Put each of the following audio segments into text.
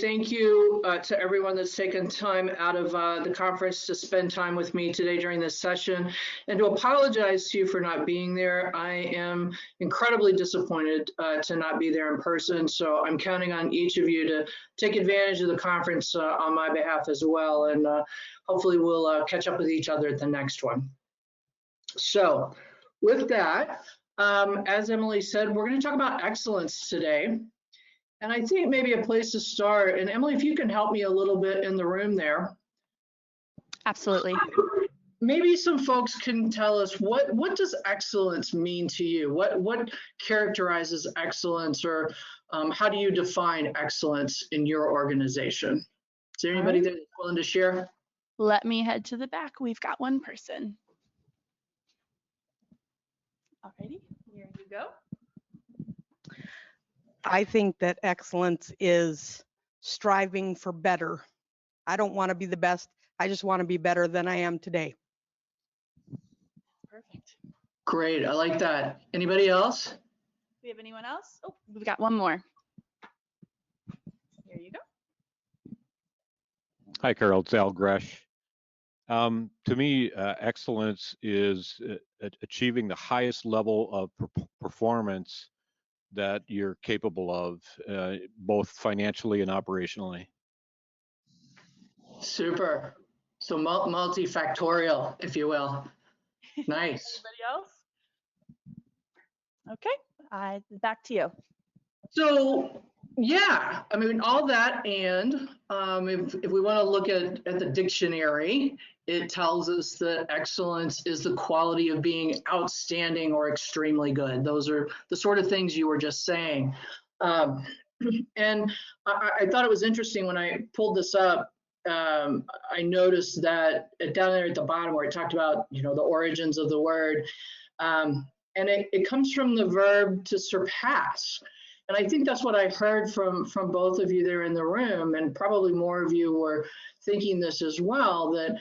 thank you to everyone that's taken time out of the conference to spend time with me today during this session, and to apologize to you for not being there. I am incredibly disappointed to not be there in person, so I'm counting on each of you to take advantage of the conference on my behalf as well, and hopefully we'll catch up with each other at the next one. So with that, as Emily said, we're going to talk about excellence today. And I think maybe a place to start, and Emily, if you can help me a little bit in the room there. Absolutely. Maybe some folks can tell us what does excellence mean to you? What characterizes excellence, or how do you define excellence in your organization? Is there anybody that's willing to share? Let me head to the back. We've got one person. Alrighty, here you go. I think that excellence is striving for better. I don't want to be the best. I just want to be better than I am today. Perfect. Great, I like that. Anybody else? Do we have anyone else? Oh, we've got one more. Here you go. Hi, Carol. It's Al Gresh. To me, excellence is achieving the highest level of performance that you're capable of, both financially and operationally. Super. So multifactorial, if you will. Nice. Anybody else? Okay, back to you. So yeah, I mean, all that, and if we want to look at the dictionary, it tells us that excellence is the quality of being outstanding or extremely good. Those are the sort of things you were just saying. And I thought it was interesting when I pulled this up. I noticed that down there at the bottom where it talked about, the origins of the word, and it comes from the verb to surpass. And I think that's what I heard from both of you there in the room, and probably more of you were thinking this as well, that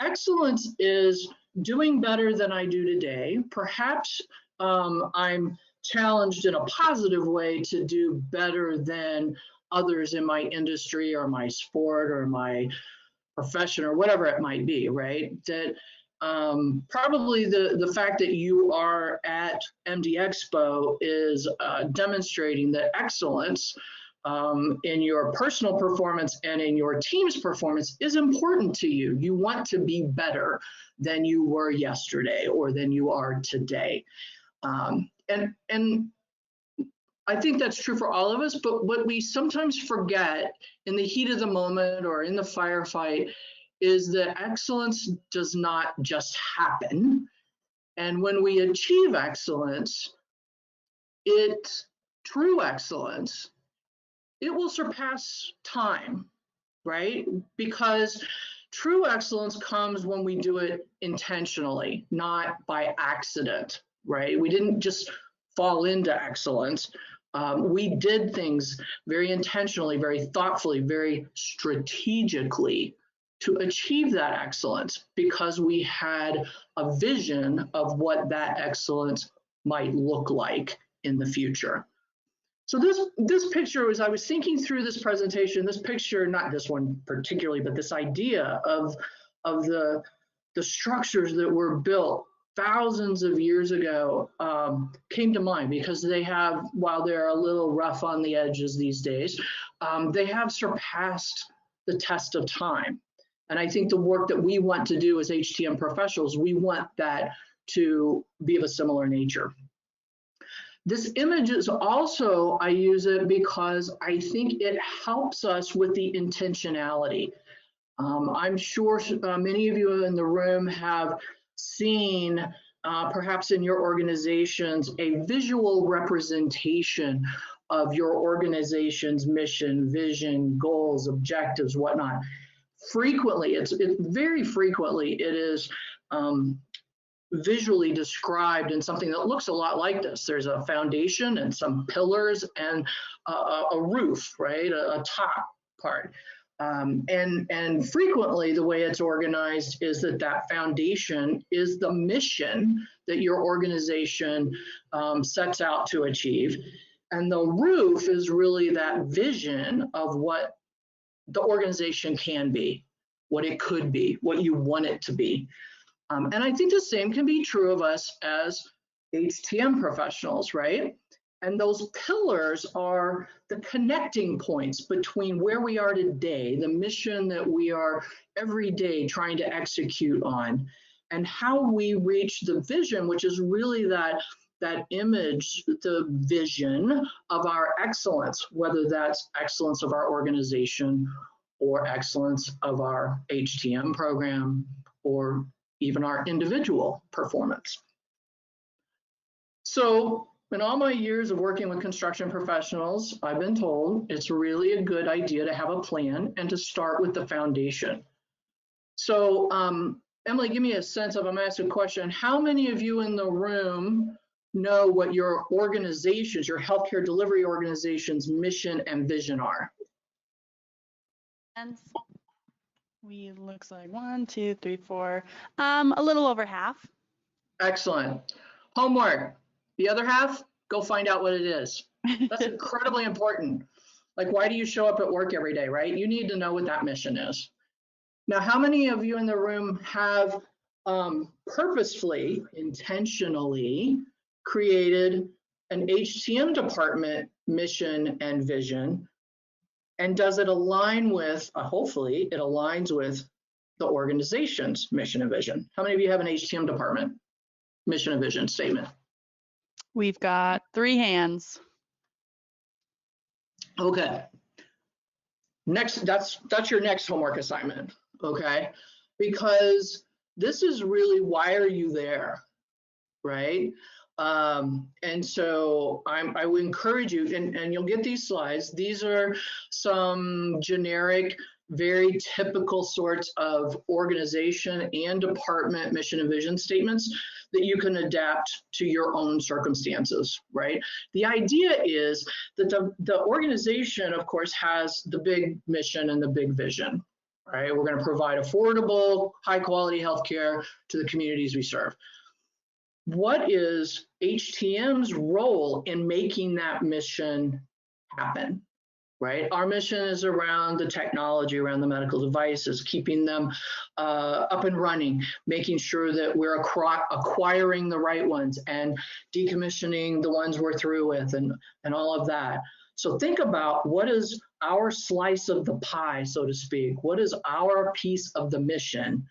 excellence is doing better than I do today. Perhaps I'm challenged in a positive way to do better than others in my industry or my sport or my profession or whatever it might be, right? That probably the fact that you are at MD Expo is demonstrating that excellence in your personal performance and in your team's performance is important to you. You want to be better than you were yesterday or than you are today. And I think that's true for all of us, but what we sometimes forget in the heat of the moment or in the firefight is that excellence does not just happen. And when we achieve excellence, true excellence, it will surpass time, right? Because true excellence comes when we do it intentionally, not by accident, right? We didn't just fall into excellence. We did things very intentionally, very thoughtfully, very strategically to achieve that excellence because we had a vision of what that excellence might look like in the future. So this picture, as I was thinking through this presentation, this picture, not this one particularly, but this idea of the structures that were built thousands of years ago came to mind because they have, while they're a little rough on the edges these days, they have surpassed the test of time. And I think the work that we want to do as HTM professionals, we want that to be of a similar nature. This image is also, I use it because I think it helps us with the intentionality. I'm sure many of you in the room have seen, perhaps in your organizations, a visual representation of your organization's mission, vision, goals, objectives, whatnot. Frequently, very frequently, it is visually described in something that looks a lot like this. There's a foundation and some pillars and a roof, right? A top part. And frequently the way it's organized is that foundation is the mission that your organization sets out to achieve. And the roof is really that vision of what the organization can be, what it could be, what you want it to be. And I think the same can be true of us as HTM professionals, right? And those pillars are the connecting points between where we are today, the mission that we are every day trying to execute on, and how we reach the vision, which is really that image, the vision of our excellence, whether that's excellence of our organization or excellence of our HTM program or even our individual performance. So in all my years of working with construction professionals, I've been told it's really a good idea to have a plan and to start with the foundation. So Emily, give me a sense of, I'm gonna ask a question. How many of you in the room know what your organizations, your healthcare delivery organization's mission and vision are? And we looks like 1, 2, 3, 4, a little over half. Excellent. Homework. The other half, go find out what it is. That's incredibly important. Like, why do you show up at work every day, right? You need to know what that mission is. Now, how many of you in the room have purposefully, intentionally created an HTM department mission and vision? And does it align with, hopefully, it aligns with the organization's mission and vision? How many of you have an HTM department mission and vision statement? We've got 3 hands. Okay. Next, that's your next homework assignment, okay? Because this is really, why are you there, right? And so I would encourage you, and you'll get these slides. These are some generic, very typical sorts of organization and department mission and vision statements that you can adapt to your own circumstances, right? The idea is that the organization, of course, has the big mission and the big vision, right? We're going to provide affordable, high quality healthcare to the communities we serve. What is HTM's role in making that mission happen, right? Our mission is around the technology, around the medical devices, keeping them up and running, making sure that we're acquiring the right ones and decommissioning the ones we're through with, and all of that. So think about, what is our slice of the pie, so to speak? What is our piece of the mission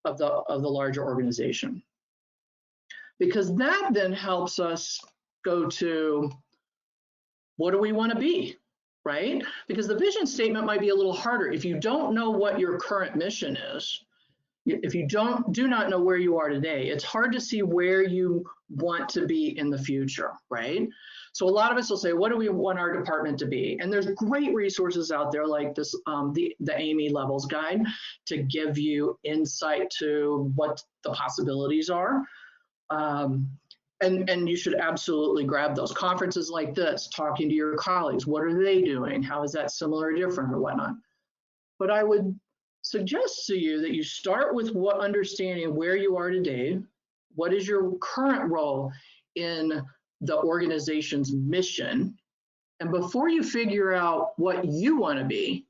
of the larger organization? Because that then helps us go to, what do we want to be, right? Because the vision statement might be a little harder. If you don't know what your current mission is, if you do not know where you are today, it's hard to see where you want to be in the future, right? So a lot of us will say, what do we want our department to be? And there's great resources out there like this, the Amy Levels Guide, to give you insight to what the possibilities are. And you should absolutely grab those conferences like this, talking to your colleagues. What are they doing? How is that similar or different or whatnot? But I would suggest to you that you start with what understanding where you are today. What is your current role in the organization's mission? And before you figure out what you want to be,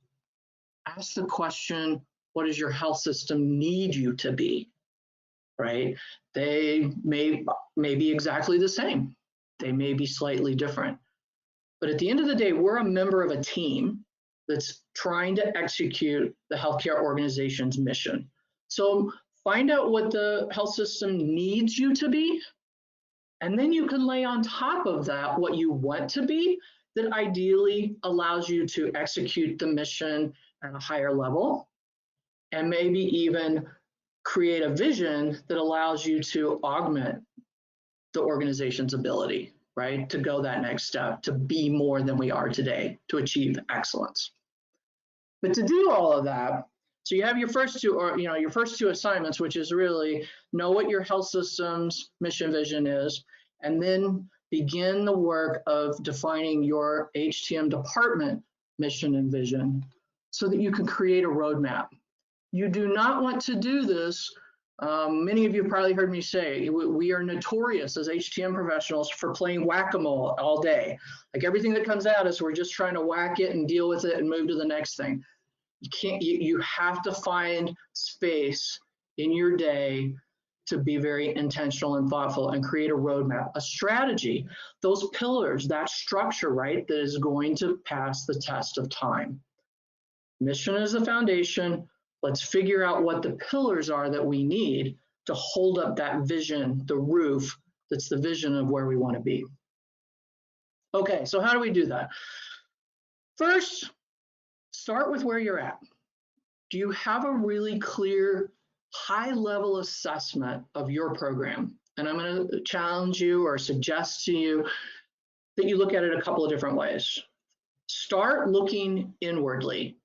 ask the question, what does your health system need you to be? Right? They may be exactly the same. They may be slightly different. But at the end of the day, we're a member of a team that's trying to execute the healthcare organization's mission. So find out what the health system needs you to be, and then you can lay on top of that what you want to be that ideally allows you to execute the mission at a higher level, and maybe even create a vision that allows you to augment the organization's ability, right? To go that next step, to be more than we are today, to achieve excellence. But to do all of that, so you have your first two, or your first 2 assignments, which is really know what your health system's mission vision is, and then begin the work of defining your HTM department mission and vision so that you can create a roadmap. You do not want to do this Many of you have probably heard me say, we are notorious as HTM professionals for playing whack-a-mole all day. Like everything that comes at us, we're just trying to whack it and deal with it and move to the next thing. You have to find space in your day to be very intentional and thoughtful and create a roadmap, a strategy, those pillars, that structure, right, that is going to pass the test of time. Mission is the foundation. Let's figure out what the pillars are that we need to hold up that vision, the roof, that's the vision of where we want to be. Okay, so how do we do that? First, start with where you're at. Do you have a really clear, high-level assessment of your program? And I'm going to challenge you or suggest to you that you look at it a couple of different ways. Start looking inwardly,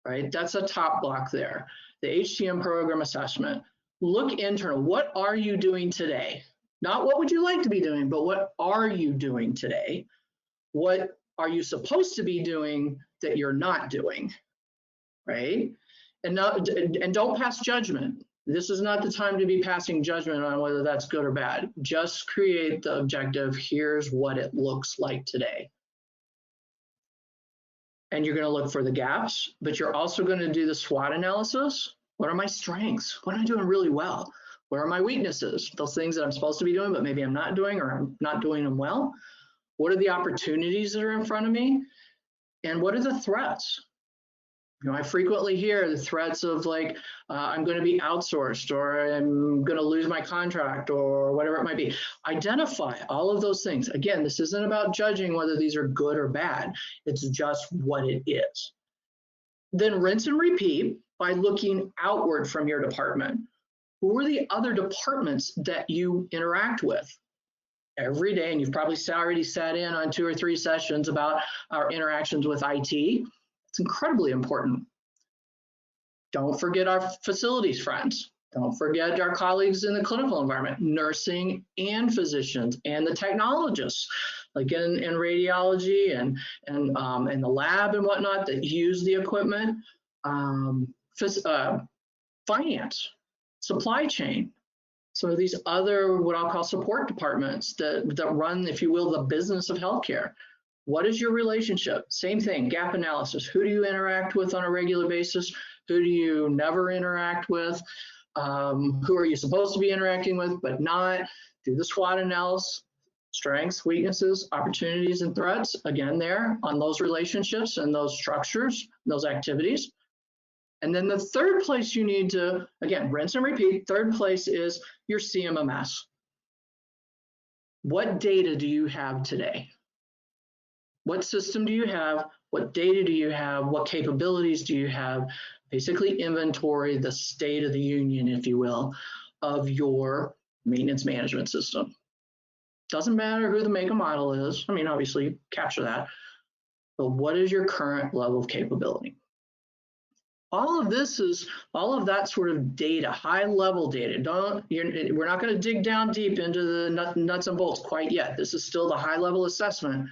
right? That's a top block there. The HTM program assessment. Look internal. What are you doing today? Not what would you like to be doing, but what are you doing today? What are you supposed to be doing that you're not doing, right? And don't pass judgment. This is not the time to be passing judgment on whether that's good or bad. Just create the objective. Here's what it looks like today. And you're going to look for the gaps, but you're also going to do the SWOT analysis. What are my strengths? What am I doing really well? What are my weaknesses? Those things that I'm supposed to be doing, but maybe I'm not doing, or I'm not doing them well. What are the opportunities that are in front of me? And what are the threats? You know, I frequently hear the threats of like, I'm going to be outsourced, or I'm going to lose my contract, or whatever it might be. Identify all of those things. Again, this isn't about judging whether these are good or bad. It's just what it is. Then rinse and repeat by looking outward from your department. Who are the other departments that you interact with every day? And you've probably already sat in on 2 or 3 sessions about our interactions with IT. It's incredibly important. Don't forget our facilities friends. Don't forget our colleagues in the clinical environment, nursing and physicians, and the technologists, like in radiology and the lab and whatnot that use the equipment, finance, supply chain, some of these other what I'll call support departments that run, if you will, the business of healthcare. What is your relationship? Same thing, gap analysis. Who do you interact with on a regular basis? Who do you never interact with? Who are you supposed to be interacting with but not? Do the SWOT analysis, strengths, weaknesses, opportunities, and threats, again there on those relationships and those structures, those activities. And then the third place you need to, again, rinse and repeat, third place is your CMMS. What data do you have today? What system do you have? What data do you have? What capabilities do you have? Basically inventory the state of the union, if you will, of your maintenance management system. Doesn't matter who the make and model is. I mean, obviously capture that, but what is your current level of capability? All of that sort of data, high level data. We're not going to dig down deep into the nuts and bolts quite yet. This is still the high level assessment.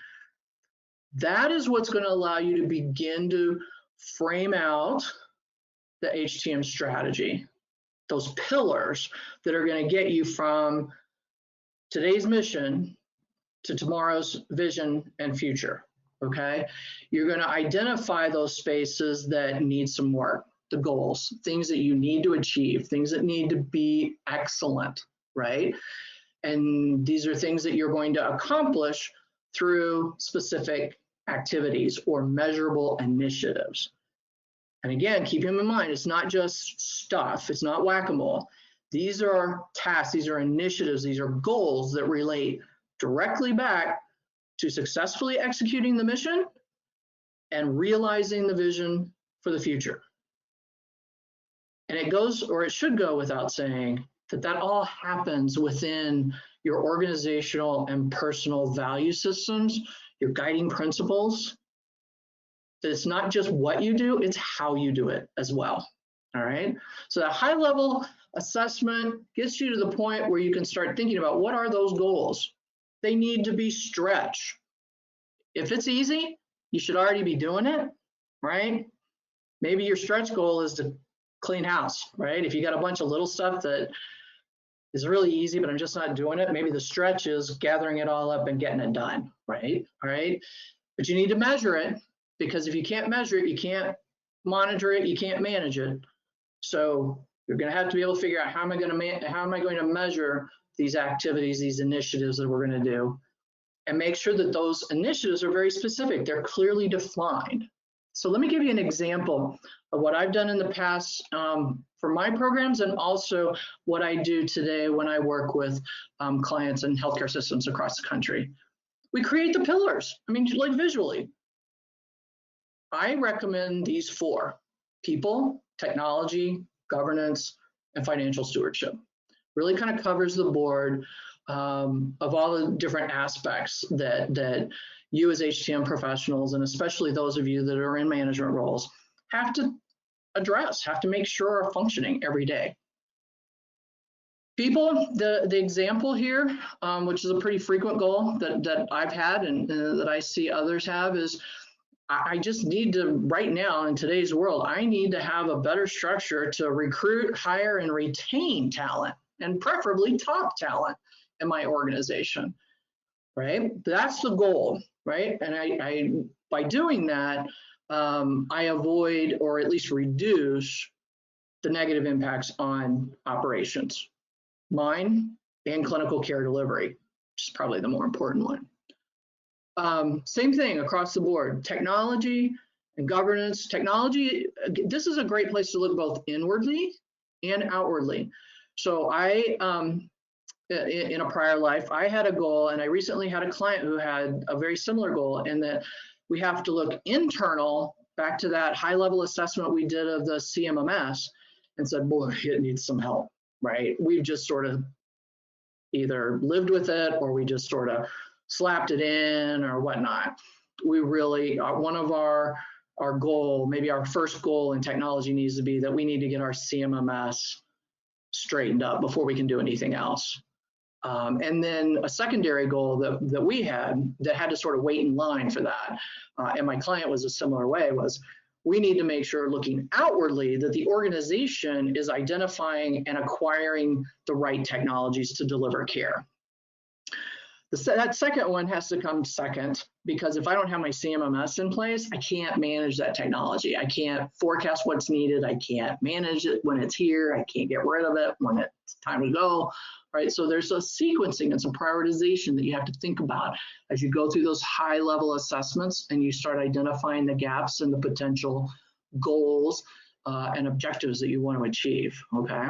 That is what's going to allow you to begin to frame out the HTM strategy, those pillars that are going to get you from today's mission to tomorrow's vision and future, okay? You're going to identify those spaces that need some work, the goals, things that you need to achieve, things that need to be excellent, right? And these are things that you're going to accomplish through specific activities or measurable initiatives. And again, keep them in mind, it's not just stuff, it's not whack-a-mole. These are tasks, these are initiatives, these are goals that relate directly back to successfully executing the mission and realizing the vision for the future. And it goes, or it should go without saying, that all happens within your organizational and personal value systems, your guiding principles. That it's not just what you do, it's how you do it as well. All right. So that high level assessment gets you to the point where you can start thinking about what are those goals. They need to be stretched. If it's easy, you should already be doing it, right? Maybe your stretch goal is to clean house, right? If you got a bunch of little stuff that is really easy, but I'm just not doing it, maybe the stretch is gathering it all up and getting it done, right? All right. But you need to measure it, because if you can't measure it, you can't monitor it, you can't manage it. So you're going to have to be able to figure out how am I going to measure these activities, these initiatives that we're going to do, and make sure that those initiatives are very specific. They're clearly defined. So let me give you an example of what I've done in the past for my programs, and also what I do today when I work with clients and healthcare systems across the country. We create the pillars. I mean, like visually. I recommend these 4: people, technology, governance, and financial stewardship. Really kind of covers the board of all the different aspects that you as HTM professionals, and especially those of you that are in management roles, have to address, have to make sure are functioning every day. People, the example here, which is a pretty frequent goal that I've had and that I see others have, is I just need to, right now in today's world, I need to have a better structure to recruit, hire, and retain talent, and preferably top talent in my organization, right? That's the goal, right? And I by doing that, I avoid, or at least reduce, the negative impacts on operations, mine and clinical care delivery, which is probably the more important one. Same thing across the board, technology and governance. Technology, this is a great place to look both inwardly and outwardly. So I, in a prior life, I had a goal, and I recently had a client who had a very similar goal, in that we have to look internal, back to that high level assessment we did of the CMMS, and said, boy, it needs some help, right? We've just sort of either lived with it, or we just sort of slapped it in or whatnot. We really, one of our goal, maybe our first goal in technology, needs to be that we need to get our CMMS straightened up before we can do anything else. And then a secondary goal that we had that had to sort of wait in line for that, and my client was a similar way, was we need to make sure, looking outwardly, that the organization is identifying and acquiring the right technologies to deliver care. That second one has to come second, because if I don't have my CMMS in place, I can't manage that technology. I can't forecast what's needed. I can't manage it when it's here. I can't get rid of it when it's time to go, right? So there's a sequencing and some prioritization that you have to think about as you go through those high-level assessments and you start identifying the gaps and the potential goals and objectives that you want to achieve, okay?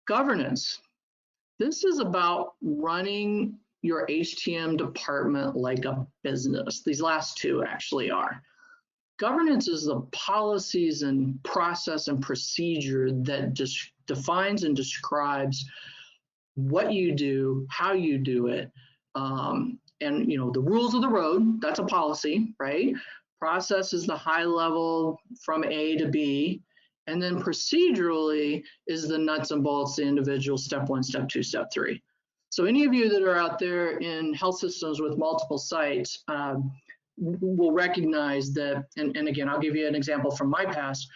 Governance. This is about running your HTM department like a business. These last two actually are. Governance is the policies and process and procedure that defines and describes what you do, how you do it, and the rules of the road. That's a policy, right? Process is the high level from A to B, and then procedurally is the nuts and bolts, the individual step 1, step 2, step 3. So any of you that are out there in health systems with multiple sites will recognize that, and again, I'll give you an example from my past.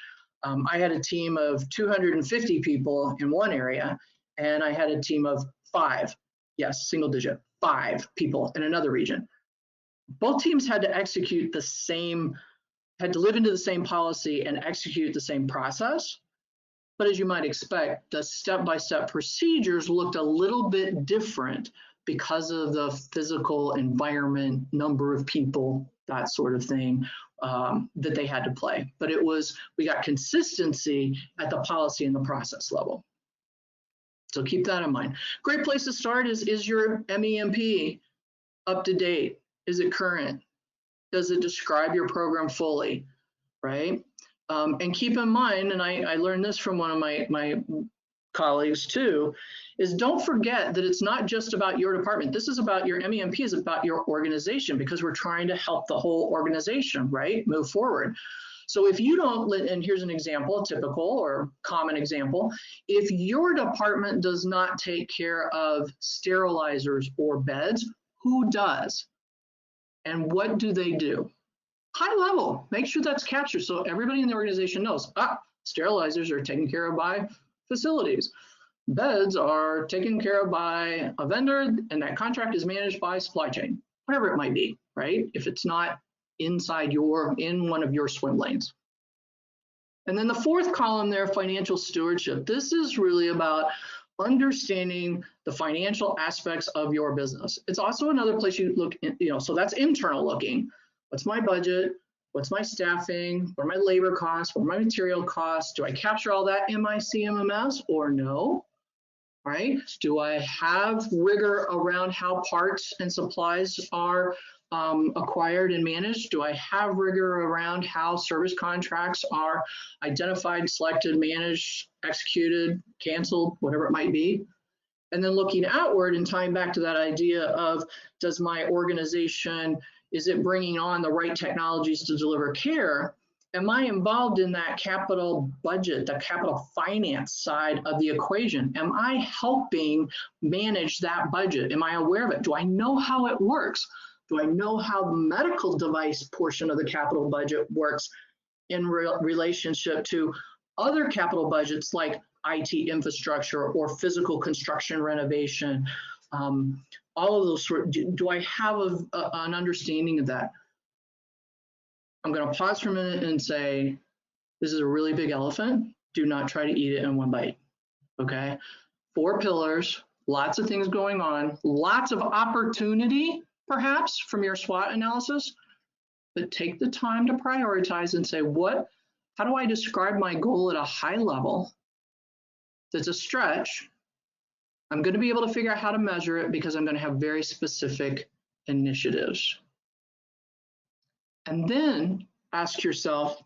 I had a team of 250 people in one area, and I had a team of 5, yes, single digit, 5 people in another region. Both teams had to execute the same, had to live into the same policy and execute the same process. But as you might expect, the step-by-step procedures looked a little bit different because of the physical environment, number of people, that sort of thing, that they had to play. But we got consistency at the policy and the process level. So keep that in mind. Great place to start is your MEMP up to date? Is it current? Does it describe your program fully, right? And keep in mind, and I learned this from one of my colleagues too, is don't forget that it's not just about your department. This is about your MEMP, is about your organization, because we're trying to help the whole organization, right, move forward. So if you don't, and here's an example, a typical or common example, if your department does not take care of sterilizers or beds, who does? And what do they do? High level, make sure that's captured so everybody in the organization knows, Sterilizers are taken care of by facilities. Beds are taken care of by a vendor, and that contract is managed by supply chain, whatever it might be, right? If it's not in one of your swim lanes. And then the fourth column there, financial stewardship. This is really about understanding the financial aspects of your business. It's also another place you look, so that's internal looking. What's my budget? What's my staffing? What are my labor costs? What are my material costs? Do I capture all that in my CMMS or no? Right? Do I have rigor around how parts and supplies are acquired and managed? Do I have rigor around how service contracts are identified, selected, managed, executed, canceled, whatever it might be? And then looking outward and tying back to that idea of, does my organization, is it bringing on the right technologies to deliver care? Am I involved in that capital budget, the capital finance side of the equation? Am I helping manage that budget? Am I aware of it? Do I know how it works? Do I know how the medical device portion of the capital budget works in relationship to other capital budgets like IT infrastructure or physical construction renovation? All of those do I have an understanding of that? I'm going to pause for a minute and say, this is a really big elephant. Do not try to eat it in one bite, okay? 4 pillars, lots of things going on, lots of opportunity, perhaps, from your SWOT analysis, but take the time to prioritize and say, how do I describe my goal at a high level that's a stretch? I'm going to be able to figure out how to measure it because I'm going to have very specific initiatives. And then ask yourself,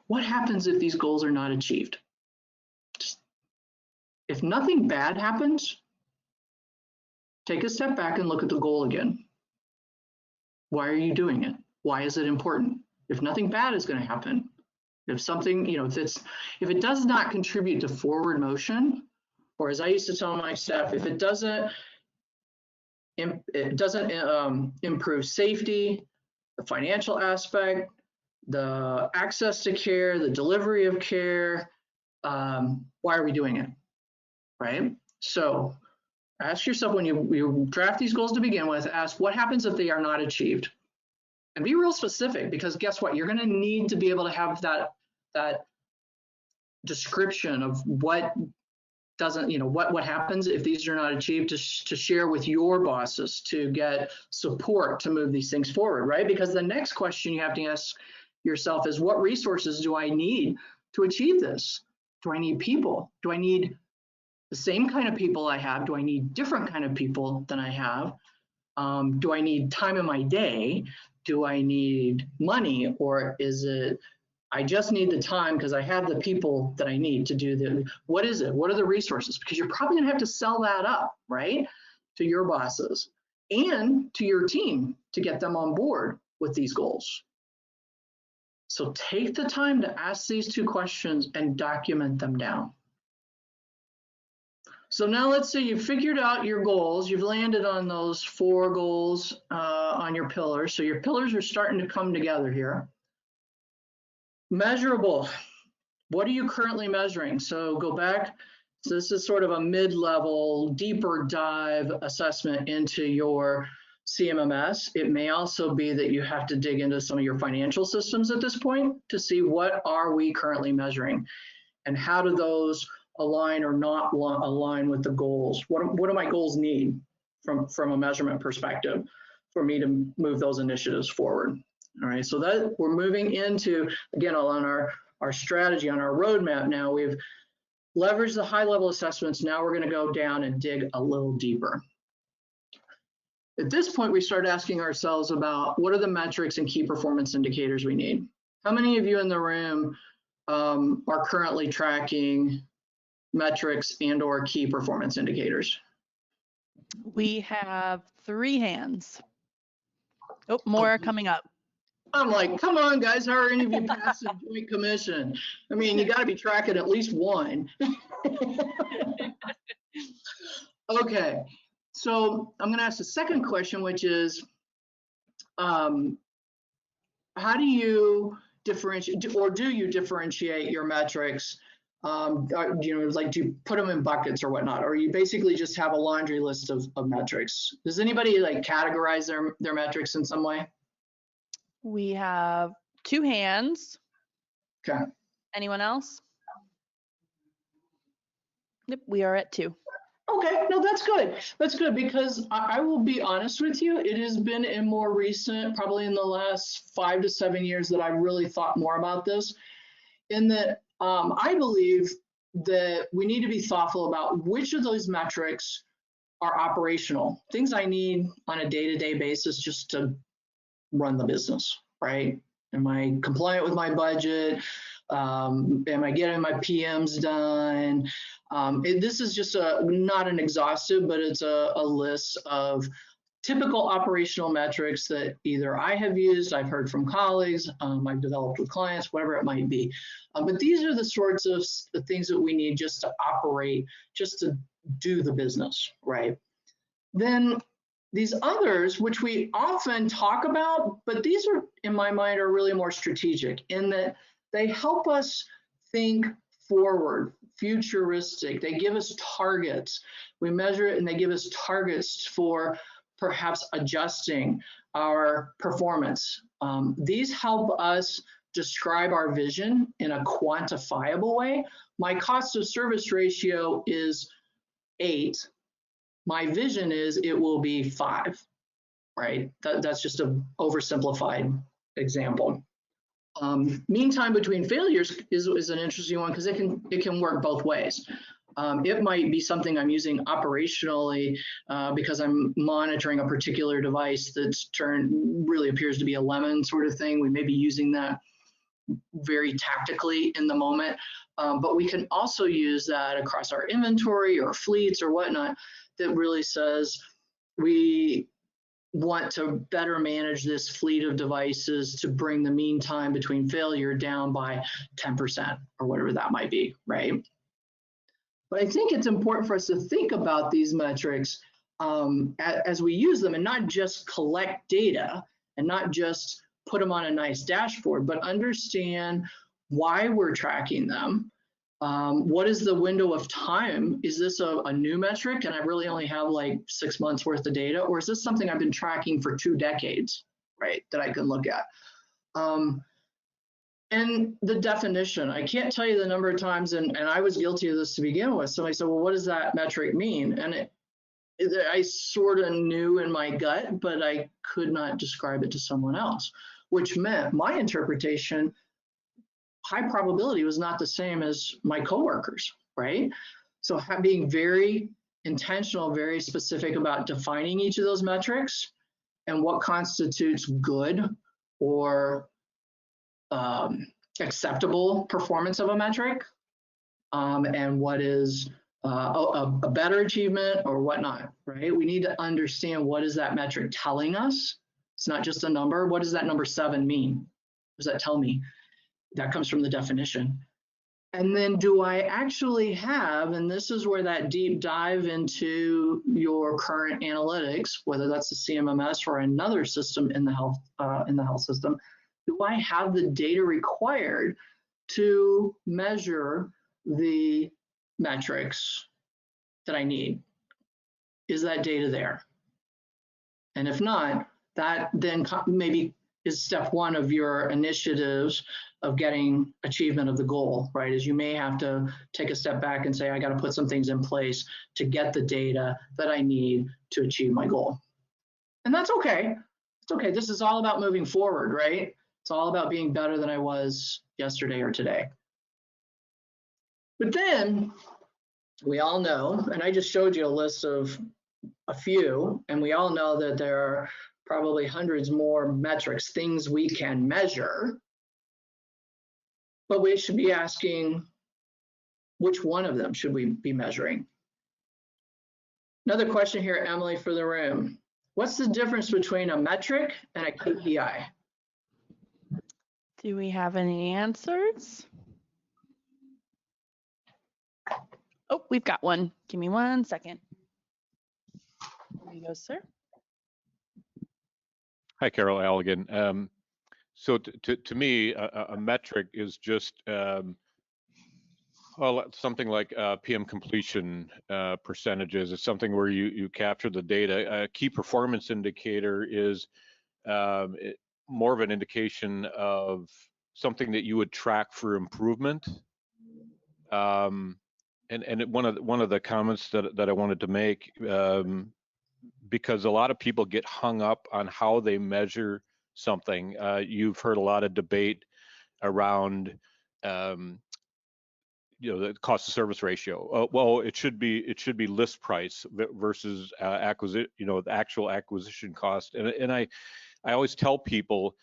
what happens if these goals are not achieved? If nothing bad happens, take a step back and look at the goal again. Why are you doing it? Why is it important? If nothing bad is going to happen, if something, if it does not contribute to forward motion, or as I used to tell my staff, if it doesn't improve safety, the financial aspect, the access to care, the delivery of care, why are we doing it, right? So ask yourself, when you draft these goals to begin with, ask what happens if they are not achieved? And be real specific, because guess what? You're going to need to be able to have that description of what doesn't, what happens if these are not achieved, to share with your bosses to get support to move these things forward, right? Because the next question you have to ask yourself is, what resources do I need to achieve this? Do I need people? Do I need the same kind of people I have? Do I need different kind of people than I have? Do I need time in my day? Do I need money? Or is it, I just need the time because I have the people that I need to do what is it? What are the resources? Because you're probably gonna have to sell that up, right? To your bosses and to your team to get them on board with these goals. So take the time to ask these 2 questions and document them down. So now let's say you've figured out your goals, you've landed on those 4 goals on your pillars. So your pillars are starting to come together here. Measurable. What are you currently measuring? So go back. So this is sort of a mid-level, deeper dive assessment into your CMMS. It may also be that you have to dig into some of your financial systems at this point to see what are we currently measuring and how do those align or not align with the goals. What do my goals need from a measurement perspective for me to move those initiatives forward? All right, so that we're moving into, again, on our strategy, on our roadmap now, we've leveraged the high level assessments. Now we're going to go down and dig a little deeper. At this point, we start asking ourselves about what are the metrics and key performance indicators we need. How many of you in the room are currently tracking metrics and or key performance indicators? We have 3 hands. Oh, more are coming up. I'm like, come on, guys, how are any of you passing joint commission? I mean, you got to be tracking at least 1. Okay, so I'm going to ask the second question, which is, how do you differentiate, or do you differentiate your metrics? Like, do you put them in buckets or whatnot, or you basically just have a laundry list of metrics? Does anybody like categorize their metrics in some way? We have 2 hands. Okay. Anyone else? Yep, we are at 2. Okay, no, that's good. That's good, because I will be honest with you, it has been in more recent, probably in the last 5 to 7 years, that I've really thought more about this. In that I believe that we need to be thoughtful about which of those metrics are operational, things I need on a day-to-day basis just to run the business, right? Am I compliant with my budget? Am I getting my PMs done? This is just not an exhaustive, but it's a list of typical operational metrics that either I have used, I've heard from colleagues, I've developed with clients, whatever it might be. But these are the sorts of the things that we need just to operate, just to do the business, right? Then these others, which we often talk about, but these are, in my mind, are really more strategic in that they help us think forward, futuristic. They give us targets. We measure it and they give us targets for perhaps adjusting our performance. These help us describe our vision in a quantifiable way. My cost of service ratio is 8. My vision is it will be 5, right? That's just an oversimplified example. Mean time between failures is an interesting one because it can work both ways. It might be something I'm using operationally because I'm monitoring a particular device that's really appears to be a lemon sort of thing. We may be using that very tactically in the moment, but we can also use that across our inventory or fleets or whatnot that really says we want to better manage this fleet of devices to bring the mean time between failure down by 10% or whatever that might be, right? But I think it's important for us to think about these metrics as we use them and not just collect data and not just put them on a nice dashboard, but understand why we're tracking them. What is the window of time? Is this a new metric and I really only have like 6 months worth of data, or is this something I've been tracking for 2 decades, right, that I can look at? And the definition, I can't tell you the number of times, and I was guilty of this to begin with. Somebody said, well, what does that metric mean? And I sort of knew in my gut, but I could not describe it to someone else, which meant my interpretation, high probability, was not the same as my coworkers, right? So being very intentional, very specific about defining each of those metrics and what constitutes good or acceptable performance of a metric, and what is a better achievement or whatnot, right? We need to understand, what is that metric telling us? It's not just a number. What does that number 7 mean? What does that tell me? That comes from the definition. And then do I actually have, and this is where that deep dive into your current analytics, whether that's the CMMS or another system in the health system, do I have the data required to measure the metrics that I need? Is that data there? And if not, that then maybe is step 1 of your initiatives of getting achievement of the goal, right? Is you may have to take a step back and say, I got to put some things in place to get the data that I need to achieve my goal. And that's okay. It's okay. This is all about moving forward, right? It's all about being better than I was yesterday or today. But then we all know, and I just showed you a list of a few, and we all know that there are probably hundreds more metrics, things we can measure. But we should be asking, which one of them should we be measuring? Another question here, Emily, for the room. What's the difference between a metric and a KPI? Do we have any answers? Oh, we've got one. Give me 1 second. There you go, sir. Hi, Carol, Al again. So to me, a metric is just well, something like PM completion percentages. It's something where you capture the data. A key performance indicator is more of an indication of something that you would track for improvement. And one of the comments that I wanted to make, because a lot of people get hung up on how they measure something. You've heard a lot of debate around the cost of service ratio. Well, it should be list price versus acquisition, the actual acquisition cost. And I always tell people,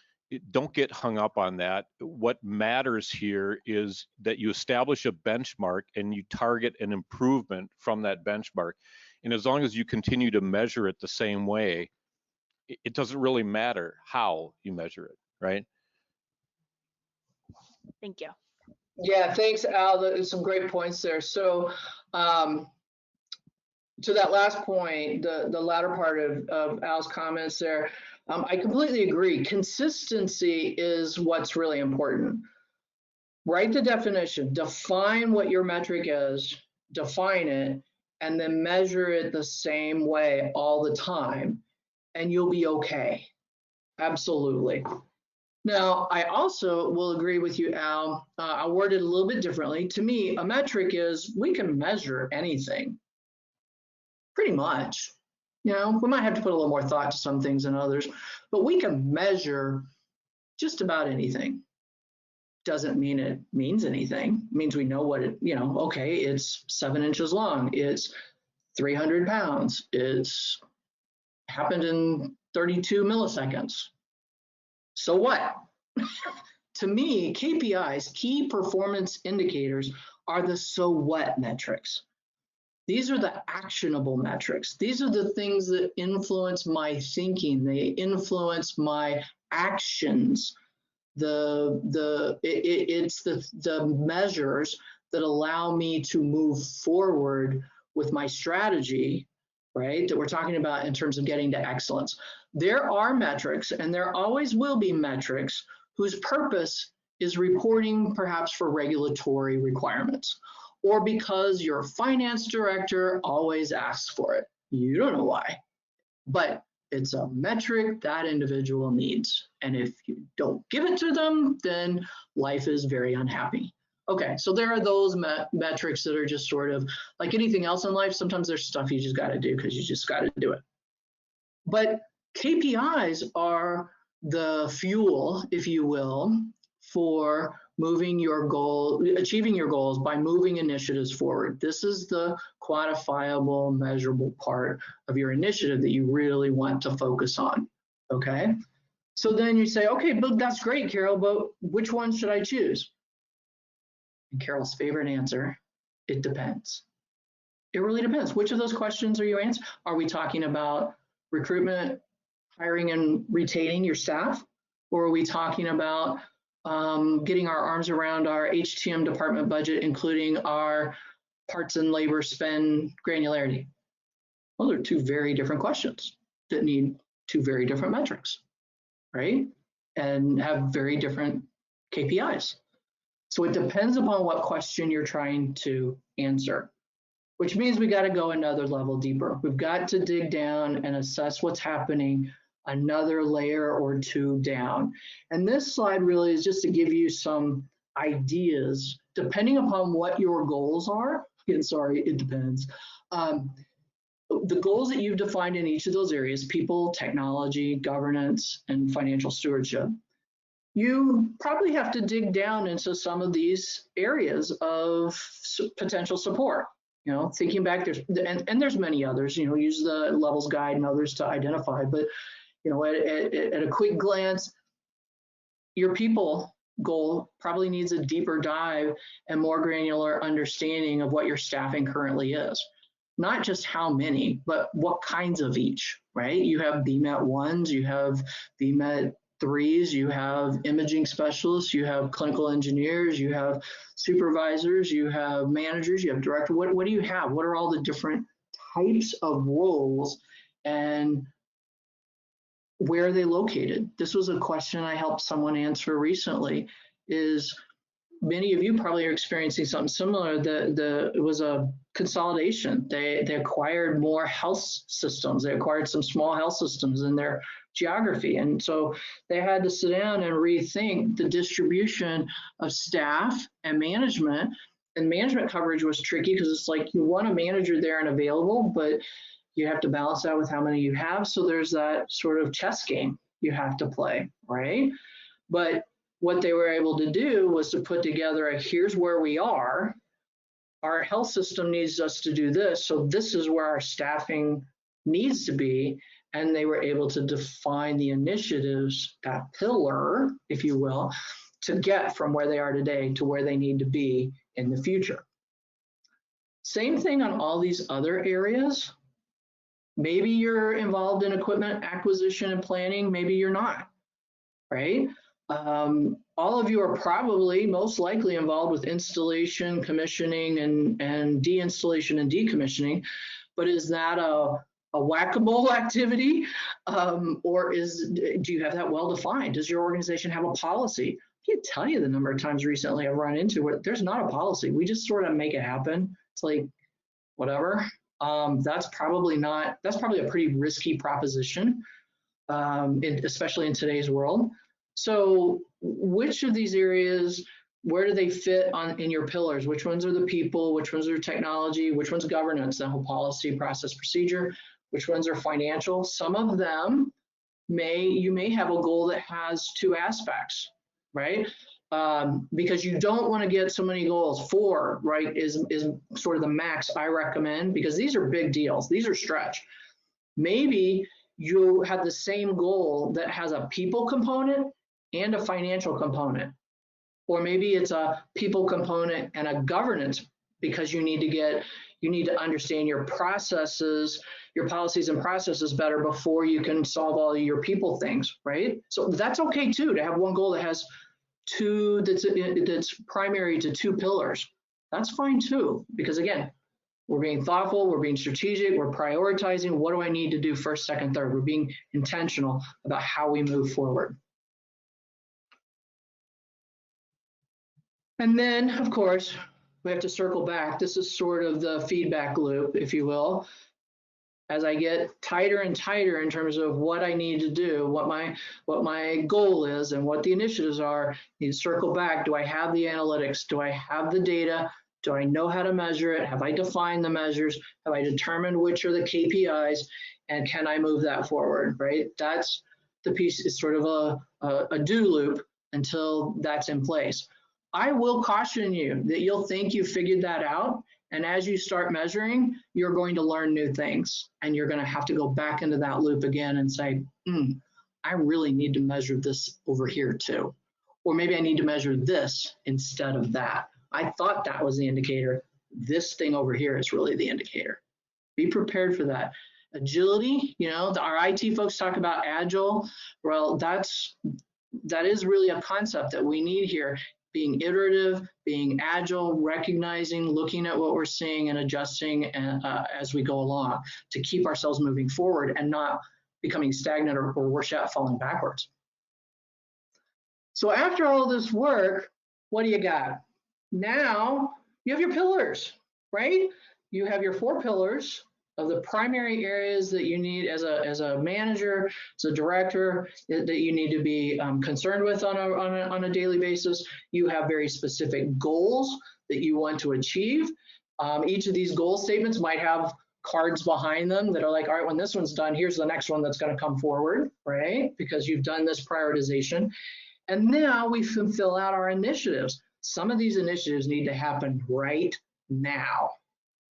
don't get hung up on that. What matters here is that you establish a benchmark and you target an improvement from that benchmark. And as long as you continue to measure it the same way, it doesn't really matter how you measure it, right? Thank you. Yeah, thanks, Al. There's some great points there. So to that last point, the latter part of Al's comments there, I completely agree. Consistency is what's really important. Write the definition, define what your metric is, define it, and then measure it the same way all the time, and you'll be okay. Absolutely. Now, I also will agree with you, Al. I'll word it a little bit differently. To me, a metric is we can measure anything, pretty much. We might have to put a little more thought to some things than others, but we can measure just about anything. Doesn't mean it means anything. It means we know what it, okay, it's 7 inches long. It's 300 pounds. It's happened in 32 milliseconds. So what? To me, KPIs, key performance indicators, are the so what metrics. These are the actionable metrics. These are the things that influence my thinking. They influence my actions. It's the measures that allow me to move forward with my strategy, right? That we're talking about in terms of getting to excellence. There are metrics, and there always will be metrics whose purpose is reporting perhaps for regulatory requirements, or because your finance director always asks for it. You don't know why, but it's a metric that individual needs. And if you don't give it to them, then life is very unhappy. Okay, so there are those metrics that are just sort of like anything else in life. Sometimes there's stuff you just got to do because you just got to do it. But KPIs are the fuel, if you will, for moving your goal, achieving your goals by moving initiatives forward. This is the quantifiable, measurable part of your initiative that you really want to focus on, okay? So then you say, okay, but that's great, Carol, but which one should I choose? And Carol's favorite answer, it depends. It really depends. Which of those questions are you answering? Are we talking about recruitment, hiring and retaining your staff? Or are we talking about getting our arms around our HTM department budget, including our parts and labor spend granularity? Well, they're two very different questions that need two very different metrics, right? And have very different KPIs. So it depends upon what question you're trying to answer, which means we got to go another level deeper. We've got to dig down and assess what's happening another layer or two down. And this slide really is just to give you some ideas, depending upon what your goals are. Again, sorry, it depends. The goals that you've defined in each of those areas, people, technology, governance, and financial stewardship, you probably have to dig down into some of these areas of potential support. Thinking back, there's many others, use the levels guide and others to identify, but at a quick glance, your people goal probably needs a deeper dive and more granular understanding of what your staffing currently is. Not just how many, but what kinds of each, right? You have BMAT 1s, you have BMAT 3s, you have imaging specialists, you have clinical engineers, you have supervisors, you have managers, you have director. What do you have? What are all the different types of roles? And where are they located? This was a question I helped someone answer recently. Is many of you probably are experiencing something similar. It was a consolidation. They acquired more health systems. They acquired some small health systems in their geography. And so they had to sit down and rethink the distribution of staff and management. And management coverage was tricky because it's like you want a manager there and available, but you have to balance that with how many you have. So there's that sort of chess game you have to play, right? But what they were able to do was to put together a here's where we are. Our health system needs us to do this. So this is where our staffing needs to be. And they were able to define the initiatives, that pillar, if you will, to get from where they are today to where they need to be in the future. Same thing on all these other areas. Maybe you're involved in equipment acquisition and planning, maybe you're not, right? All of you are probably most likely involved with installation, commissioning, and deinstallation and decommissioning, but is that a whack-a-mole activity? Or do you have that well defined? Does your organization have a policy? I can't tell you the number of times recently I've run into where there's not a policy. We just sort of make it happen. It's like, whatever. That's probably a pretty risky proposition, especially in today's world. So which of these areas, where do they fit in your pillars? Which ones are the people? Which ones are technology? Which one's governance, the whole policy, process, procedure? Which ones are financial? Some of them you may have a goal that has two aspects, right? Because you don't want to get so many goals. 4, right, is sort of the max I recommend, because these are big deals. These are stretch. Maybe you have the same goal that has a people component and a financial component. Or maybe it's a people component and a governance, because you need to understand your processes, your policies and processes better before you can solve all of your people things, right? So that's okay too, to have one goal that has two, that's primary to 2 pillars. That's fine too, because again, we're being thoughtful, we're being strategic, we're prioritizing. What do I need to do first, second, third? We're being intentional about how we move forward. And then, of course, we have to circle back. This is sort of the feedback loop, if you will. As I get tighter and tighter in terms of what I need to do, what my goal is, and what the initiatives are, you circle back. Do I have the analytics? Do I have the data? Do I know how to measure it? Have I defined the measures? Have I determined which are the KPIs? And can I move that forward, right? That's the piece. Is sort of a do loop until that's in place. I will caution you that you'll think you figured that out. And as you start measuring, you're going to learn new things. And you're going to have to go back into that loop again and say, I really need to measure this over here too. Or maybe I need to measure this instead of that. I thought that was the indicator. This thing over here is really the indicator. Be prepared for that. Agility, our IT folks talk about agile. Well, that is really a concept that we need here. Being iterative, being agile, recognizing, looking at what we're seeing and adjusting as we go along to keep ourselves moving forward and not becoming stagnant or worse yet, falling backwards. So after all this work, what do you got? Now you have your pillars, right? You have your 4 pillars of the primary areas that you need as a manager, as a director, that you need to be concerned with on a daily basis. You have very specific goals that you want to achieve. Each of these goal statements might have cards behind them that are like, all right, when this one's done, here's the next one that's going to come forward, right? Because you've done this prioritization. And now we can fill out our initiatives. Some of these initiatives need to happen right now.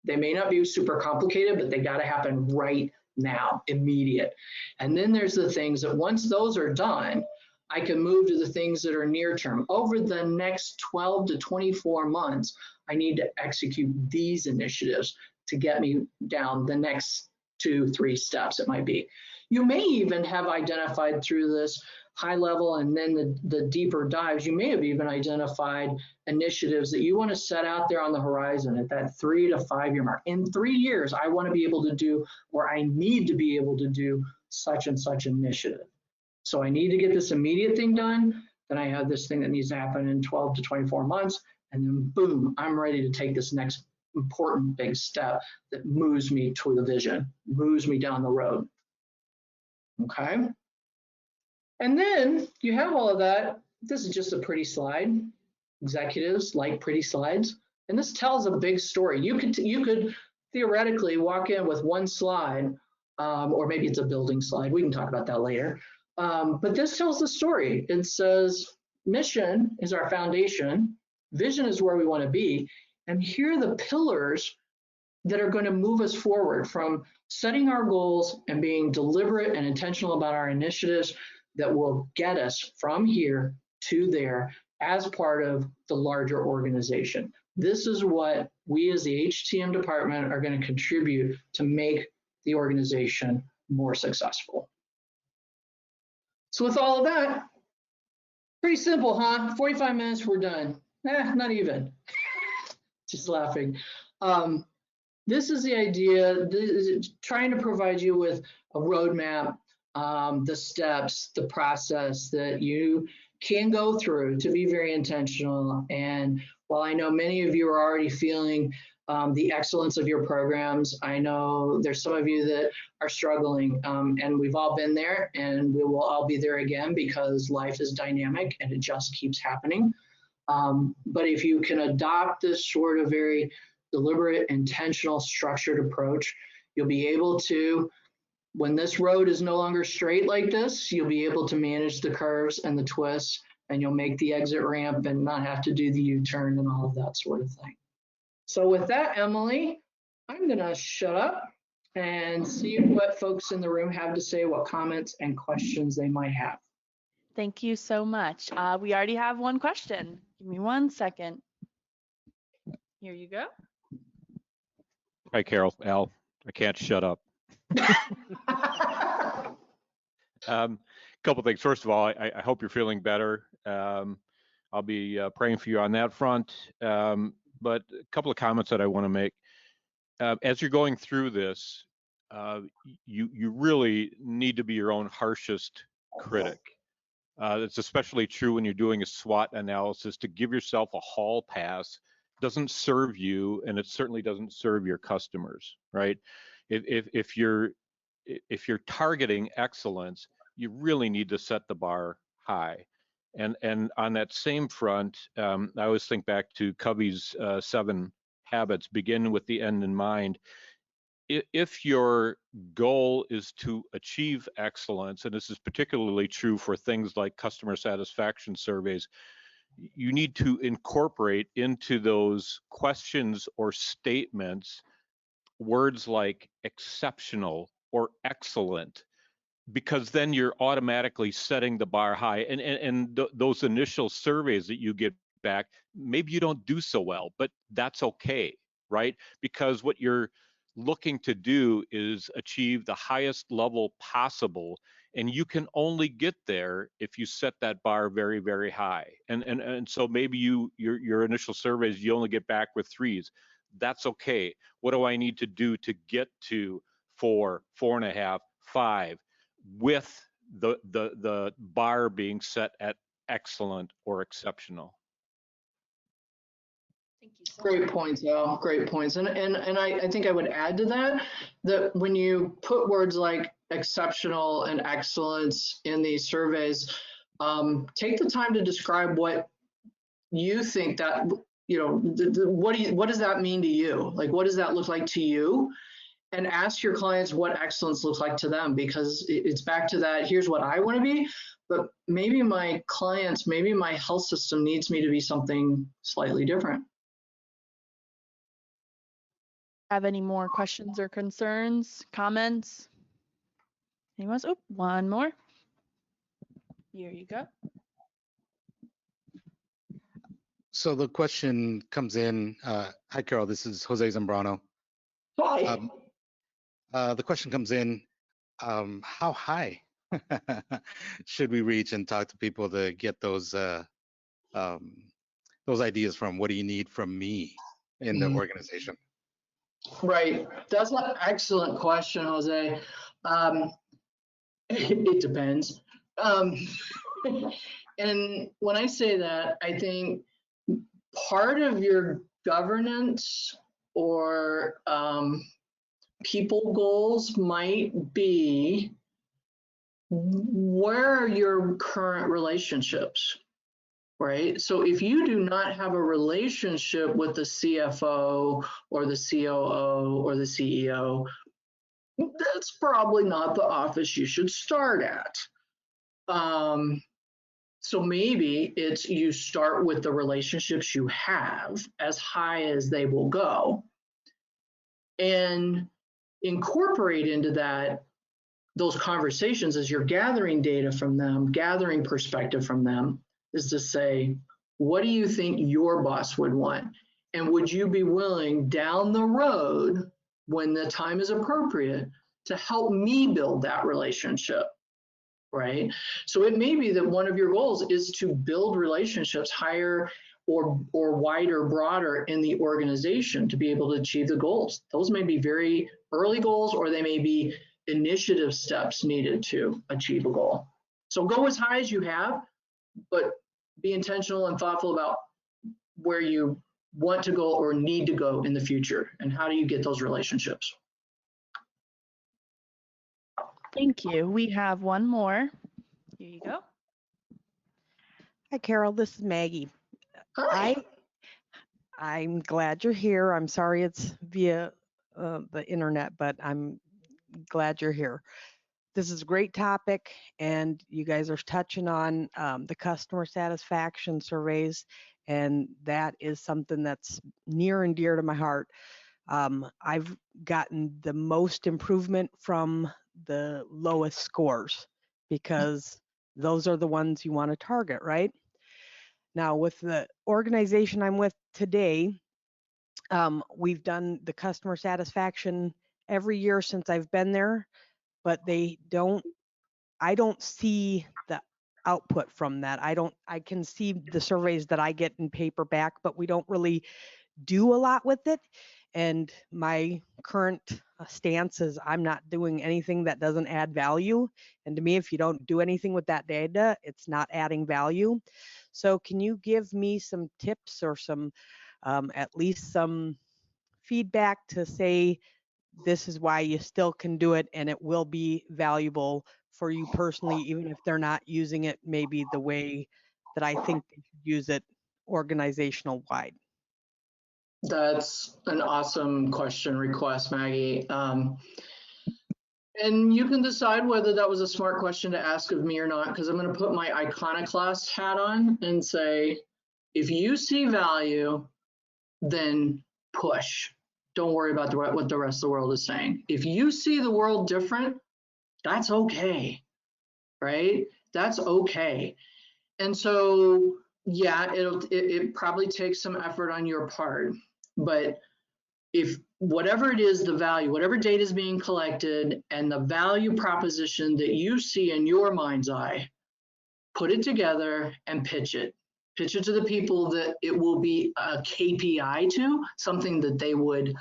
They may not be super complicated, but they got to happen right now, immediate. And then there's the things that once those are done, I can move to the things that are near term. Over the next 12 to 24 months, I need to execute these initiatives to get me down the next 2-3 steps it might be. You may even have identified through this high level and then the deeper dives, you may have even identified initiatives that you want to set out there on the horizon at that 3 to 5 year mark. In 3 years, I want to be able to do, or I need to be able to do such and such initiative. So I need to get this immediate thing done. Then I have this thing that needs to happen in 12 to 24 months. And then boom, I'm ready to take this next important big step that moves me to the vision, moves me down the road. Okay. And then you have all of that. This is just a pretty slide. Executives like pretty slides. And this tells a big story. You could theoretically walk in with one slide, or maybe it's a building slide. We can talk about that later. But this tells the story. It says mission is our foundation. Vision is where we want to be. And here are the pillars that are going to move us forward from setting our goals and being deliberate and intentional about our initiatives that will get us from here to there as part of the larger organization. This is what we as the HTM department are going to contribute to make the organization more successful. So with all of that, pretty simple, huh? 45 minutes, we're done. Not even. Just laughing. This is the idea, trying to provide you with a roadmap, the steps, the process that you can go through to be very intentional. And while I know many of you are already feeling the excellence of your programs, I know there's some of you that are struggling, and we've all been there, and we will all be there again because life is dynamic and it just keeps happening. But if you can adopt this sort of very deliberate, intentional, structured approach, you'll be able to, when this road is no longer straight like this, you'll be able to manage the curves and the twists, and you'll make the exit ramp and not have to do the U-turn and all of that sort of thing. So with that, Emily, I'm gonna shut up and see what folks in the room have to say, what comments and questions they might have. Thank you so much. We already have one question. Give me 1 second. Here you go. Hi, Carol, Al, I can't shut up. Couple things. First of all, I hope you're feeling better. I'll be praying for you on that front. But a couple of comments that I want to make. As you're going through this, you really need to be your own harshest critic. It's especially true when you're doing a SWOT analysis. To give yourself a hall pass doesn't serve you, and it certainly doesn't serve your customers, right? If you're targeting excellence, you really need to set the bar high. And on that same front, I always think back to Covey's 7 habits, begin with the end in mind. If your goal is to achieve excellence, and this is particularly true for things like customer satisfaction surveys, you need to incorporate into those questions or statements words like exceptional or excellent, because then you're automatically setting the bar high. And those initial surveys that you get back, maybe you don't do so well, but that's okay, right? Because what you're looking to do is achieve the highest level possible, and you can only get there if you set that bar very, very high. And so maybe your initial surveys, you only get back with 3s. That's okay. What do I need to do to get to 4, 4.5, 5, with the bar being set at excellent or exceptional? Thank you so Great much. points, Al. Great points. And I think I would add to that, that when you put words like exceptional and excellence in these surveys, take the time to describe what you think that, what does that mean to you? Like, what does that look like to you? And ask your clients what excellence looks like to them, because it's back to that, here's what I want to be, but maybe my clients, maybe my health system needs me to be something slightly different. Have any more questions or concerns, comments? Anyone? Oh, one more. Here you go. So the question comes in. Hi, Carol. This is Jose Zambrano. Hi. The question comes in. How high should we reach and talk to people to get those ideas from? What do you need from me in the organization? Right. That's an excellent question, Jose. It depends. Um, and when I say that, I think part of your governance or people goals might be, where are your current relationships, right? So if you do not have a relationship with the CFO or the COO or the CEO, that's probably not the office you should start at. So maybe it's you start with the relationships you have, as high as they will go, and incorporate into that those conversations as you're gathering data from them, gathering perspective from them, is to say, what do you think your boss would want? And would you be willing down the road, when the time is appropriate, to help me build that relationship? Right? So it may be that one of your goals is to build relationships higher or wider, broader in the organization to be able to achieve the goals. Those may be very early goals, or they may be initiative steps needed to achieve a goal. So go as high as you have, but be intentional and thoughtful about where you want to go or need to go in the future, and how do you get those relationships. Thank you. We have one more. Here you go. Hi, Carol. This is Maggie. Hi. I'm glad you're here. I'm sorry it's via the internet, but I'm glad you're here. This is a great topic, and you guys are touching on the customer satisfaction surveys, and that is something that's near and dear to my heart. I've gotten the most improvement from the lowest scores, because those are the ones you want to target, right? Now, with the organization I'm with today, we've done the customer satisfaction every year since I've been there, but I don't see the output from that. I can see the surveys that I get in paperback, but we don't really do a lot with it. And my current stance is I'm not doing anything that doesn't add value. And to me, if you don't do anything with that data, it's not adding value. So can you give me some tips or some, at least some feedback to say, this is why you still can do it and it will be valuable for you personally, even if they're not using it maybe the way that I think they should use it organizational wide? That's an awesome question request, Maggie. And you can decide whether that was a smart question to ask of me or not, because I'm going to put my iconoclast hat on and say, if you see value, then push. Don't worry about what the rest of the world is saying. If you see the world different, that's okay, right? That's okay. And so, yeah, it probably takes some effort on your part, but if whatever it is, the value, whatever data is being collected and the value proposition that you see in your mind's eye, put it together and pitch it. Pitch it to the people that it will be a KPI to, something that they would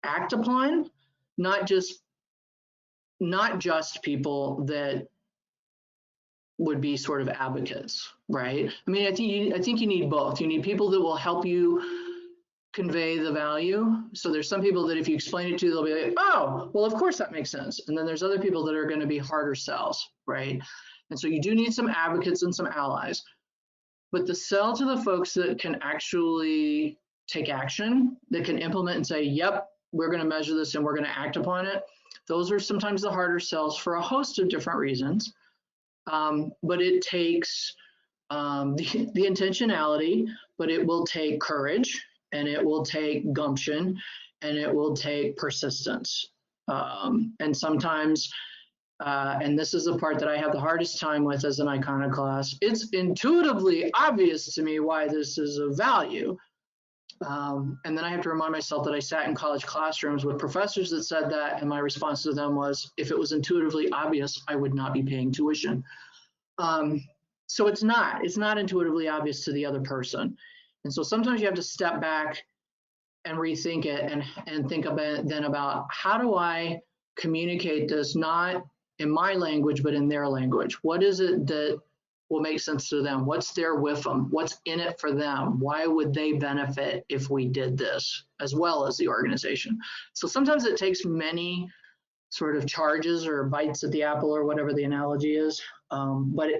act upon, not just people that would be sort of advocates, right? I mean, I think you need both. You need people that will help you convey the value. So there's some people that if you explain it to, they'll be like, oh, well, of course that makes sense. And then there's other people that are going to be harder sells, right? And so you do need some advocates and some allies. But the sell to the folks that can actually take action, that can implement and say, yep, we're going to measure this and we're going to act upon it. Those are sometimes the harder sells for a host of different reasons. But it takes the intentionality, but it will take courage, and it will take gumption, and it will take persistence. And sometimes, and this is the part that I have the hardest time with as an iconoclast, it's intuitively obvious to me why this is of value. And then I have to remind myself that I sat in college classrooms with professors that said that, and my response to them was, if it was intuitively obvious, I would not be paying tuition. So it's not intuitively obvious to the other person. And so sometimes you have to step back and rethink it and think about how do I communicate this, not in my language, but in their language. What is it that will make sense to them? What's there with them? What's in it for them? Why would they benefit if we did this, as well as the organization? So sometimes it takes many sort of charges or bites at the apple or whatever the analogy is. But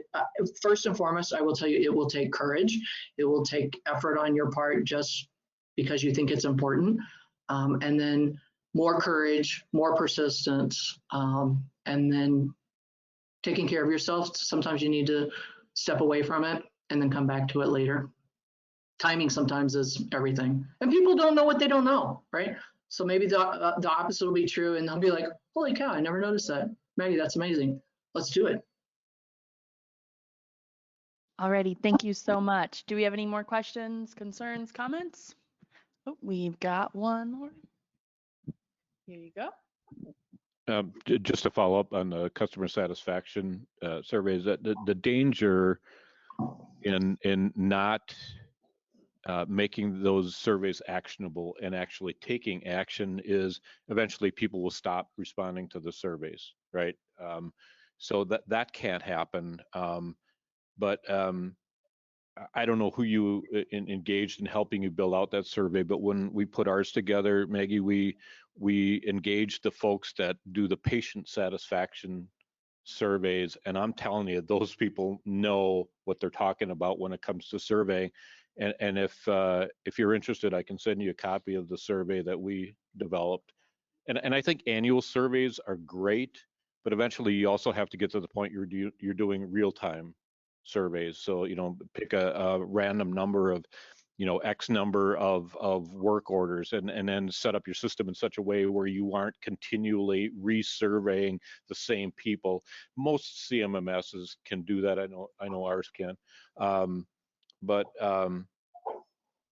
first and foremost, I will tell you, it will take courage. It will take effort on your part just because you think it's important. And then more courage, more persistence, and then taking care of yourself. Sometimes you need to step away from it and then come back to it later. Timing sometimes is everything. And people don't know what they don't know, right? So maybe the opposite will be true, and they'll be like, holy cow, I never noticed that. Maggie, that's amazing. Let's do it. Alrighty, thank you so much. Do we have any more questions, concerns, comments? Oh, we've got one more. Here you go. Just to follow up on the customer satisfaction surveys, that the danger in not making those surveys actionable and actually taking action is eventually people will stop responding to the surveys, right? So that can't happen. But I don't know who you engaged in helping you build out that survey, but when we put ours together, Maggie, we engaged the folks that do the patient satisfaction surveys, and I'm telling you, those people know what they're talking about when it comes to surveying. And if you're interested, I can send you a copy of the survey that we developed. And I think annual surveys are great, but eventually you also have to get to the point you're doing real-time surveys. So, pick a random number of, X number of work orders, and then set up your system in such a way where you aren't continually resurveying the same people. Most CMMSs can do that. I know ours can.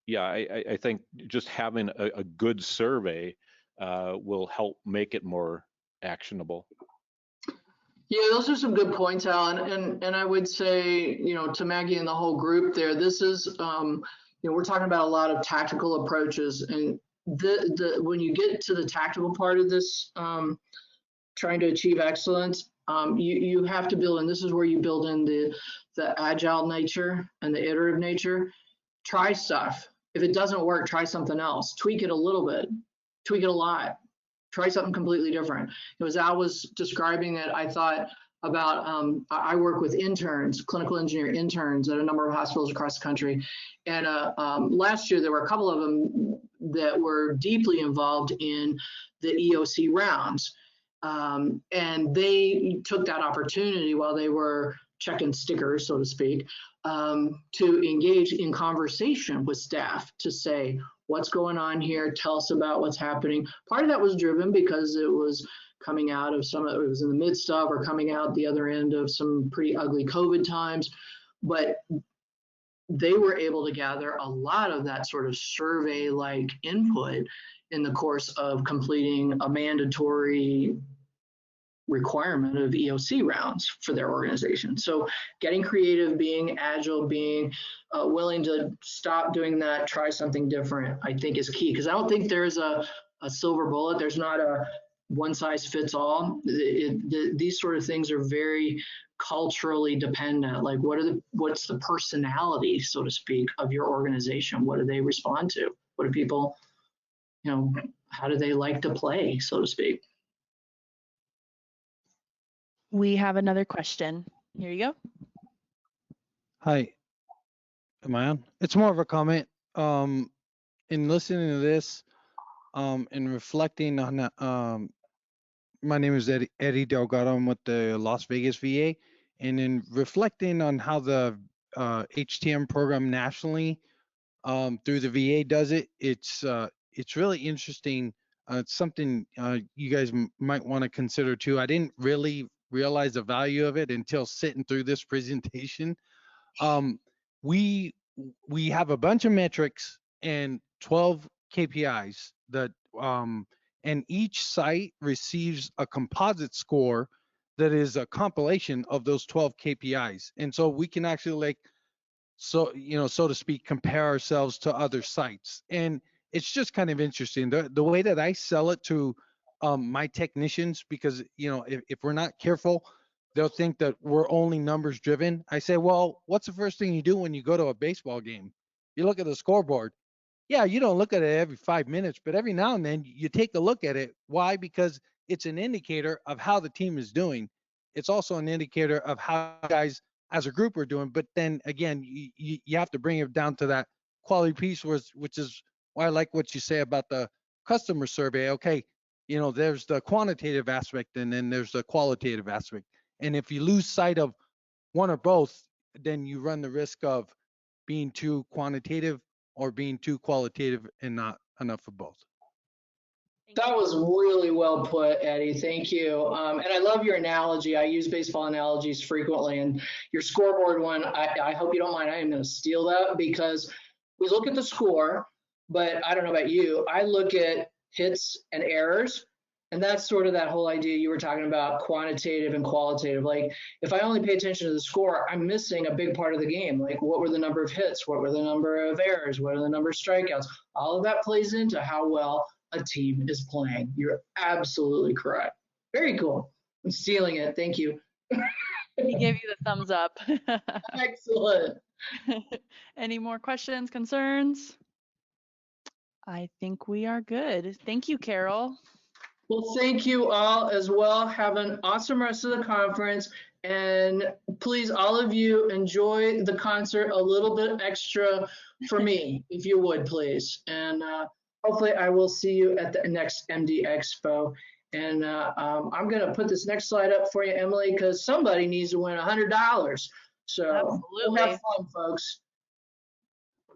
Yeah, I think just having a good survey will help make it more actionable. Yeah, those are some good points, Alan. And I would say, to Maggie and the whole group there, this is, we're talking about a lot of tactical approaches. And when you get to the tactical part of this, trying to achieve excellence, you have to build, and this is where you build in the agile nature and the iterative nature. Try stuff. If it doesn't work, try something else. Tweak it a little bit, tweak it a lot. Try something completely different. As Al was describing it, I thought about, I work with interns, clinical engineer interns at a number of hospitals across the country. And last year, there were a couple of them that were deeply involved in the EOC rounds. And they took that opportunity while they were checking stickers, so to speak, to engage in conversation with staff to say, what's going on here? Tell us about what's happening. Part of that was driven because it was coming out of it was in the midst of or coming out the other end of some pretty ugly COVID times. But they were able to gather a lot of that sort of survey-like input in the course of completing a mandatory requirement of EOC rounds for their organization. So getting creative, being agile, being willing to stop doing that, try something different, I think is key. Because I don't think there's a silver bullet. There's not a one size fits all. These sort of things are very culturally dependent. Like what's the personality, so to speak, of your organization? What do they respond to? What do people, how do they like to play, so to speak? We have another question. Here you go. Hi, am I on? It's more of a comment. In listening to this, and reflecting on, my name is Eddie Delgado. I'm with the Las Vegas VA, and in reflecting on how the HTM program nationally, through the VA does it, it's really interesting. It's something you guys might want to consider too. I didn't really realize the value of it until sitting through this presentation. We have a bunch of metrics and 12 KPIs that, and each site receives a composite score that is a compilation of those 12 KPIs. And so we can actually so to speak, compare ourselves to other sites. And it's just kind of interesting. The way that I sell it to my technicians, because if we're not careful, they'll think that we're only numbers driven. I say, well, what's the first thing you do when you go to a baseball game? You look at the scoreboard. Yeah, you don't look at it every 5 minutes, but every now and then you take a look at it. Why? Because it's an indicator of how the team is doing. It's also an indicator of how you guys as a group are doing. But then again, you have to bring it down to that quality piece, which is why I like what you say about the customer survey. Okay, there's the quantitative aspect and then there's the qualitative aspect. And if you lose sight of one or both, then you run the risk of being too quantitative or being too qualitative and not enough of both. That was really well put, Eddie. Thank you. And I love your analogy. I use baseball analogies frequently, and your scoreboard one, I hope you don't mind. I am going to steal that because we look at the score, but I don't know about you. I look at hits and errors, and that's sort of that whole idea you were talking about, quantitative and qualitative. Like, if I only pay attention to the score, I'm missing a big part of the game. Like, what were the number of hits? What were the number of errors? What are the number of strikeouts? All of that plays into how well a team is playing. You're absolutely correct. Very cool. I'm stealing it. Thank you. He gave you the thumbs up. Excellent. Any more questions, concerns? I think we are good. Thank you, Carol. Well, thank you all as well. Have an awesome rest of the conference. And please, all of you, enjoy the concert a little bit extra for me, if you would, please. And hopefully I will see you at the next MD Expo. And I'm going to put this next slide up for you, Emily, because somebody needs to win $100. So we'll Absolutely. have fun, folks.